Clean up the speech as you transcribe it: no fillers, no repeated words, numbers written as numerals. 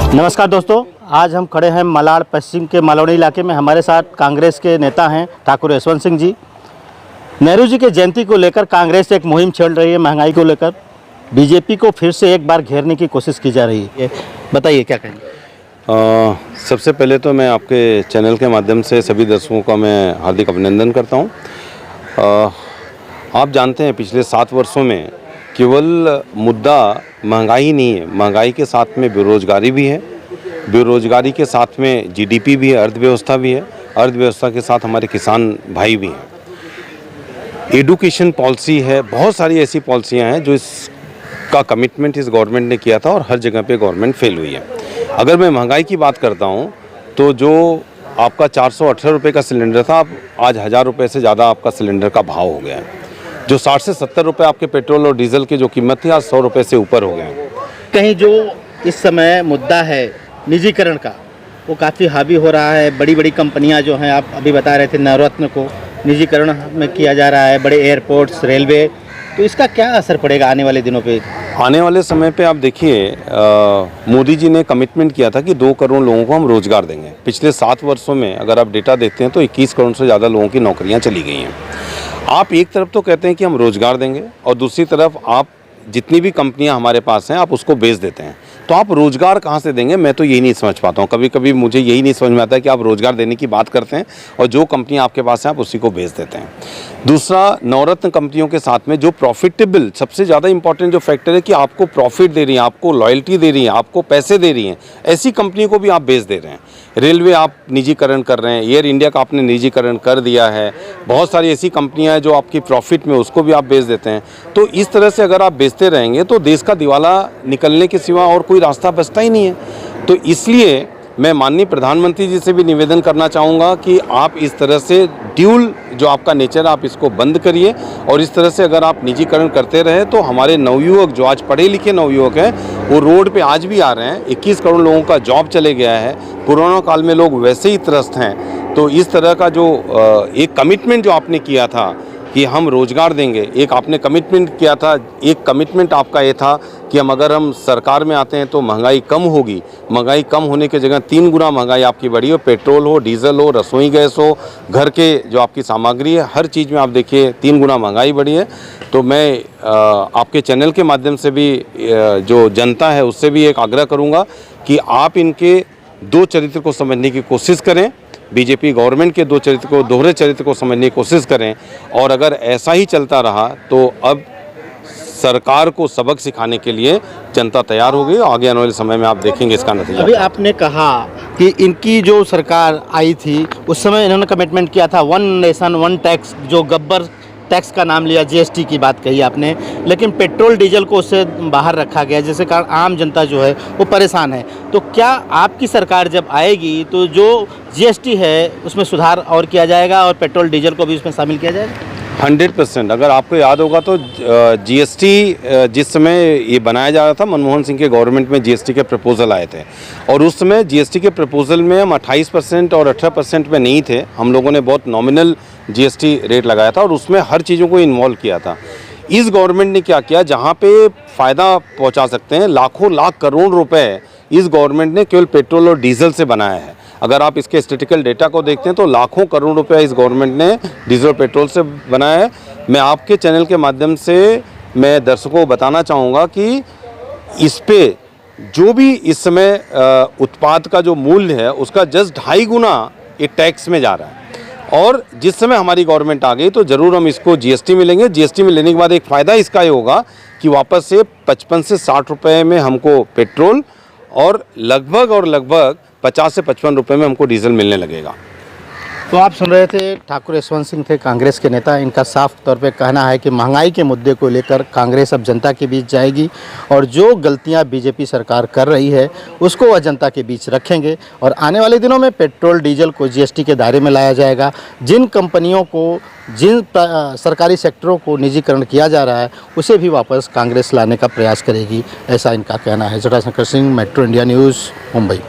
नमस्कार दोस्तों, आज हम खड़े हैं मलाड पश्चिम के मालवनी इलाके में। हमारे साथ कांग्रेस के नेता हैं ठाकुर यशवंत सिंह जी। नेहरू जी के जयंती को लेकर कांग्रेस एक मुहिम चल रही है। महंगाई को लेकर बीजेपी को फिर से एक बार घेरने की कोशिश की जा रही है, बताइए क्या कहेंगे। सबसे पहले तो मैं आपके चैनल के माध्यम से सभी दर्शकों का मैं हार्दिक अभिनंदन करता हूं। आप जानते हैं पिछले 7 वर्षों में केवल मुद्दा महंगाई ही नहीं है, महंगाई के साथ में बेरोजगारी भी है, बेरोजगारी के साथ में जीडीपी भी है, अर्थव्यवस्था भी है, अर्थव्यवस्था के साथ हमारे किसान भाई भी हैं। एडुकेशन पॉलिसी है, बहुत सारी ऐसी पॉलिसियां हैं जो इसका कमिटमेंट इस गवर्नमेंट ने किया था और हर जगह पे गवर्नमेंट फेल हुई है। अगर मैं महंगाई की बात करता हूँ तो जो आपका 418 रुपये का सिलेंडर था, आज 1000 रुपये से ज़्यादा आपका सिलेंडर का भाव हो गया है। जो 60 से 70 रुपये आपके पेट्रोल और डीजल की जो कीमत थी, आज 100 रुपये से ऊपर हो गए हैं। कहीं जो इस समय मुद्दा है निजीकरण का, वो काफ़ी हावी हो रहा है। बड़ी बड़ी कंपनियां जो हैं, आप अभी बता रहे थे नवरत्न को निजीकरण में किया जा रहा है, बड़े एयरपोर्ट्स, रेलवे, तो इसका क्या असर पड़ेगा आने वाले दिनों पे? आने वाले समय पे आप देखिए, मोदी जी ने कमिटमेंट किया था कि 2 करोड़ लोगों को हम रोज़गार देंगे। पिछले 7 वर्षों में अगर आप डेटा देखते हैं तो 21 करोड़ से ज़्यादा लोगों की नौकरियां चली गई हैं। आप एक तरफ तो कहते हैं कि हम रोज़गार देंगे और दूसरी तरफ आप जितनी भी कंपनियां हमारे पास हैं आप उसको बेच देते हैं, तो आप रोज़गार कहाँ से देंगे? मैं तो यही नहीं समझ पाता हूँ। कभी कभी मुझे यही नहीं समझ में आता है कि आप रोज़गार देने की बात करते हैं और जो कंपनियां आपके पास हैं आप उसी को बेच देते हैं। दूसरा, नवरत्न कंपनियों के साथ में जो प्रॉफिटेबल, सबसे ज़्यादा इंपॉर्टेंट जो फैक्टर है कि आपको प्रॉफिट दे रही हैं, आपको लॉयल्टी दे रही हैं, आपको पैसे दे रही हैं, ऐसी कंपनियों को भी आप बेच दे रहे हैं। रेलवे आप निजीकरण कर रहे हैं, एयर इंडिया का आपने निजीकरण कर दिया है। बहुत सारी ऐसी कंपनियां हैं जो आपकी प्रॉफिट में, उसको भी आप बेच देते हैं। तो इस तरह से अगर आप बेचते रहेंगे तो देश का दिवाला निकलने के सिवा और कोई रास्ता बचता ही नहीं है। तो इसलिए मैं माननीय प्रधानमंत्री जी से भी निवेदन करना चाहूँगा कि आप इस तरह से ड्यूल जो आपका नेचर, आप इसको बंद करिए। और इस तरह से अगर आप निजीकरण करते रहे तो हमारे नवयुवक जो आज पढ़े लिखे नवयुवक हैं वो रोड पे आज भी आ रहे हैं। 21 करोड़ लोगों का जॉब चले गया है। कोरोना काल में लोग वैसे ही त्रस्त हैं। तो इस तरह का जो एक कमिटमेंट जो आपने किया था कि हम रोज़गार देंगे, एक आपने कमिटमेंट किया था, एक कमिटमेंट आपका ये था कि अगर हम सरकार में आते हैं तो महंगाई कम होगी। महंगाई कम होने की जगह 3 गुना महंगाई आपकी बढ़ी हो। पेट्रोल हो, डीजल हो, रसोई गैस हो, घर के जो आपकी सामग्री है, हर चीज़ में आप देखिए 3 गुना महंगाई बढ़ी है। तो मैं आपके चैनल के माध्यम से भी जो जनता है उससे भी एक आग्रह करूँगा कि आप इनके 2 चरित्र को समझने की कोशिश करें। बीजेपी गवर्नमेंट के 2 चरित्र को, दोहरे चरित्र को समझने की कोशिश करें। और अगर ऐसा ही चलता रहा तो अब सरकार को सबक सिखाने के लिए जनता तैयार हो गई। आगे आने वाले समय में आप देखेंगे इसका नतीजा। अभी आपने कहा कि इनकी जो सरकार आई थी उस समय इन्होंने कमिटमेंट किया था 1 नेशन 1 टैक्स, जो गब्बर टैक्स का नाम लिया, जीएसटी की बात कही आपने, लेकिन पेट्रोल डीजल को उससे बाहर रखा गया, जिसके कारण आम जनता जो है वो परेशान है। तो क्या आपकी सरकार जब आएगी तो जो जीएसटी है उसमें सुधार और किया जाएगा और पेट्रोल डीजल को भी उसमें शामिल किया जाएगा? 100%। अगर आपको याद होगा तो जीएसटी जिस समय ये बनाया जा रहा था, मनमोहन सिंह के गवर्नमेंट में जीएसटी के प्रपोजल आए थे और उस समय जीएसटी के प्रपोजल में हम 28% और 18% में नहीं थे। हम लोगों ने बहुत नॉमिनल जीएसटी रेट लगाया था और उसमें हर चीज़ों को इन्वॉल्व किया था। इस गवर्नमेंट ने क्या किया, जहाँ पे फ़ायदा पहुँचा सकते हैं, लाखों लाख करोड़ रुपए इस गवर्नमेंट ने केवल पेट्रोल और डीजल से बनाया है। अगर आप इसके स्टैटिस्टिकल डेटा को देखते हैं तो लाखों करोड़ रुपया इस गवर्नमेंट ने डीजल पेट्रोल से बनाया है। मैं आपके चैनल के माध्यम से मैं दर्शकों को बताना चाहूँगा कि इस पे जो भी इस समय उत्पाद का जो मूल्य है उसका जस्ट 2.5 गुना ये टैक्स में जा रहा है। और जिस समय हमारी गवर्नमेंट आ गई तो ज़रूर हम इसको जीएसटी में लेंगे। जीएसटी में लेने के बाद एक फ़ायदा इसका ये होगा कि वापस से 55 से 60 रुपये में हमको पेट्रोल और लगभग 50 से 55 रुपये में हमको डीजल मिलने लगेगा। तो आप सुन रहे थे, ठाकुर यशवंत सिंह थे कांग्रेस के नेता। इनका साफ तौर पे कहना है कि महंगाई के मुद्दे को लेकर कांग्रेस अब जनता के बीच जाएगी और जो गलतियां बीजेपी सरकार कर रही है उसको वह जनता के बीच रखेंगे और आने वाले दिनों में पेट्रोल डीजल को जीएसटी के दायरे में लाया जाएगा। जिन कंपनियों को, जिन सरकारी सेक्टरों को निजीकरण किया जा रहा है उसे भी वापस कांग्रेस लाने का प्रयास करेगी, ऐसा इनका कहना है। Jatashankar Singh, metro India news, Mumbai.